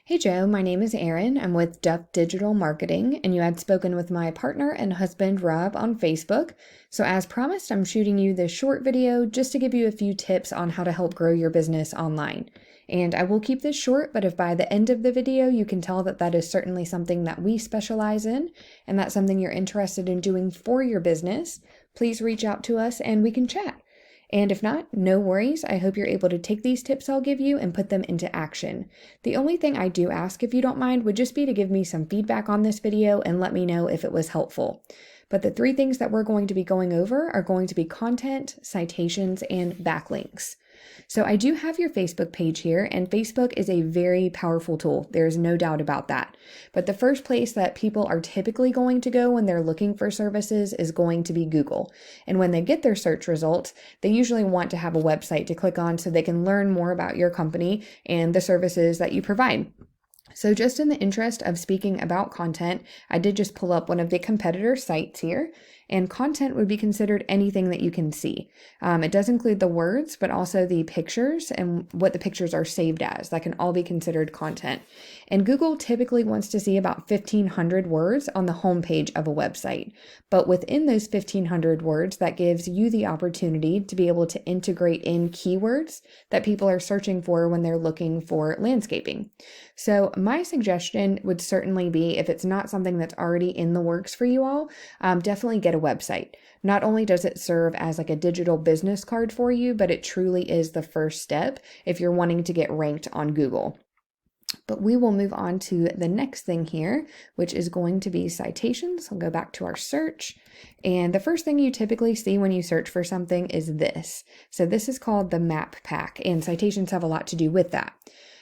Hey Joe, my name is Erin. I'm with Duck Digital Marketing, and you had spoken with my partner and husband Rob on Facebook. So, as promised, I'm shooting you this short video just to give you a few tips on how to help grow your business online. And I will keep this short, but if by the end of the video you can tell that that is certainly something that we specialize in, and that's something you're interested in doing for your business, please reach out to us and we can chat. And if not, no worries. I hope you're able to take these tips I'll give you and put them into action. The only thing I do ask, if you don't mind, would just be to give me some feedback on this video and let me know if it was helpful. But the three things that we're going to be going over are going to be content, citations, and backlinks. So I do have your Facebook page here, and Facebook is a very powerful tool. There's no doubt about that. But the first place that people are typically going to go when they're looking for services is going to be Google. And when they get their search results, they usually want to have a website to click on so they can learn more about your company and the services that you provide. So just in the interest of speaking about content, I did just pull up one of the competitor sites here, and content would be considered anything that you can see. It does include the words, but also the pictures and what the pictures are saved as. That can all be considered content. And Google typically wants to see about 1,500 words on the homepage of a website. But within those 1,500 words, that gives you the opportunity to be able to integrate in keywords that people are searching for when they're looking for landscaping. So my suggestion would certainly be, if it's not something that's already in the works for you all, definitely get a website. Not only does it serve as like a digital business card for you, but it truly is the first step if you're wanting to get ranked on Google. But we will move on to the next thing here, which is going to be citations. I'll go back to our search. And the first thing you typically see when you search for something is this. So this is called the map pack, and citations have a lot to do with that.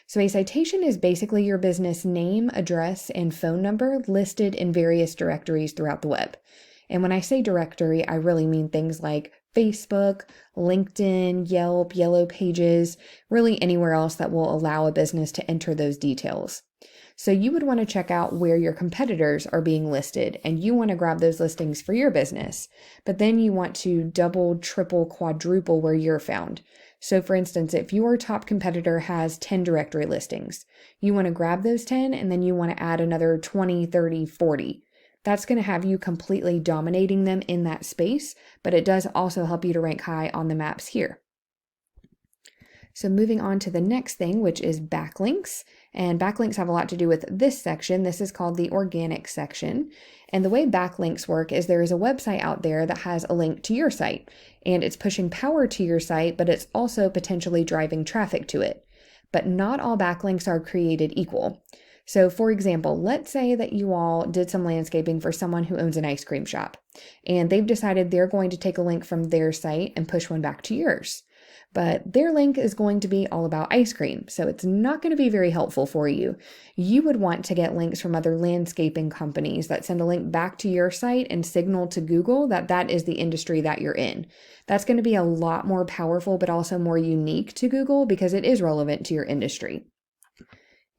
So a citation is basically your business name, address, and phone number listed in various directories throughout the web. And when I say directory, I really mean things like Facebook, LinkedIn, Yelp, Yellow Pages, really anywhere else that will allow a business to enter those details. So you would want to check out where your competitors are being listed, and you want to grab those listings for your business. But then you want to double, triple, quadruple where you're found. So for instance, if your top competitor has 10 directory listings, you want to grab those 10 and then you want to add another 20, 30, 40. That's going to have you completely dominating them in that space, but it does also help you to rank high on the maps here. So moving on to the next thing, which is backlinks. And backlinks have a lot to do with this section. This is called the organic section. And the way backlinks work is there is a website out there that has a link to your site, and it's pushing power to your site, but it's also potentially driving traffic to it. But not all backlinks are created equal. So for example, let's say that you all did some landscaping for someone who owns an ice cream shop, and they've decided they're going to take a link from their site and push one back to yours. But their link is going to be all about ice cream, so it's not going to be very helpful for you. You would want to get links from other landscaping companies that send a link back to your site and signal to Google that that is the industry that you're in. That's going to be a lot more powerful, but also more unique to Google because it is relevant to your industry.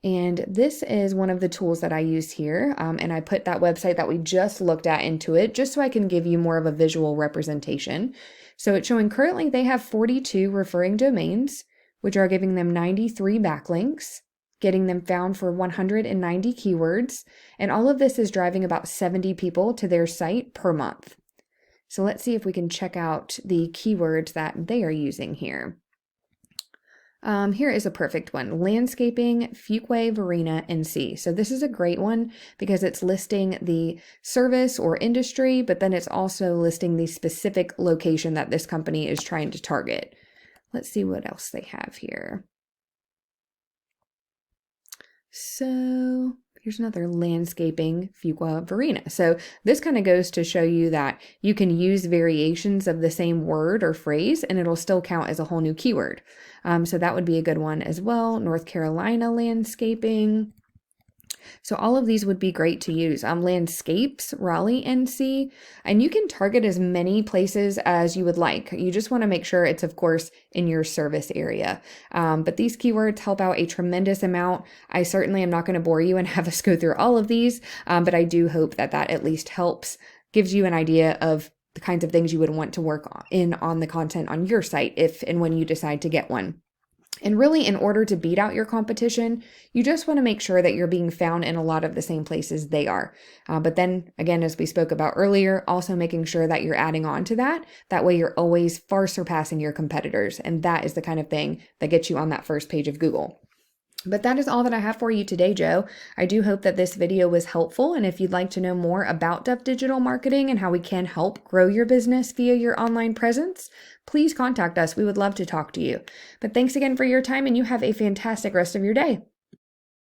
And this is one of the tools that I use here. And I put that website that we just looked at into it just so I can give you more of a visual representation. So it's showing currently they have 42 referring domains, which are giving them 93 backlinks, getting them found for 190 keywords. And all of this is driving about 70 people to their site per month. So let's see if we can check out the keywords that they are using here. Here is a perfect one: landscaping, Fuquay, Varina, and C. So this is a great one because it's listing the service or industry, but then it's also listing the specific location that this company is trying to target. Let's see what else they have here. So here's another: landscaping, Fuqua, Varina. So this kind of goes to show you that you can use variations of the same word or phrase and it'll still count as a whole new keyword. So that would be a good one as well. North Carolina landscaping. So all of these would be great to use. Landscapes, Raleigh, NC, and you can target as many places as you would like. You just want to make sure it's, of course, in your service area. But these keywords help out a tremendous amount. I certainly am not going to bore you and have us go through all of these, but I do hope that that at least helps, gives you an idea of the kinds of things you would want to work in on the content on your site if and when you decide to get one. And really, in order to beat out your competition, you just want to make sure that you're being found in a lot of the same places they are. But then again, as we spoke about earlier, also making sure that you're adding on to that. That way you're always far surpassing your competitors. And that is the kind of thing that gets you on that first page of Google. But that is all that I have for you today, Joe. I do hope that this video was helpful. And if you'd like to know more about Duff Digital Marketing and how we can help grow your business via your online presence, please contact us. We would love to talk to you. But thanks again for your time, and you have a fantastic rest of your day.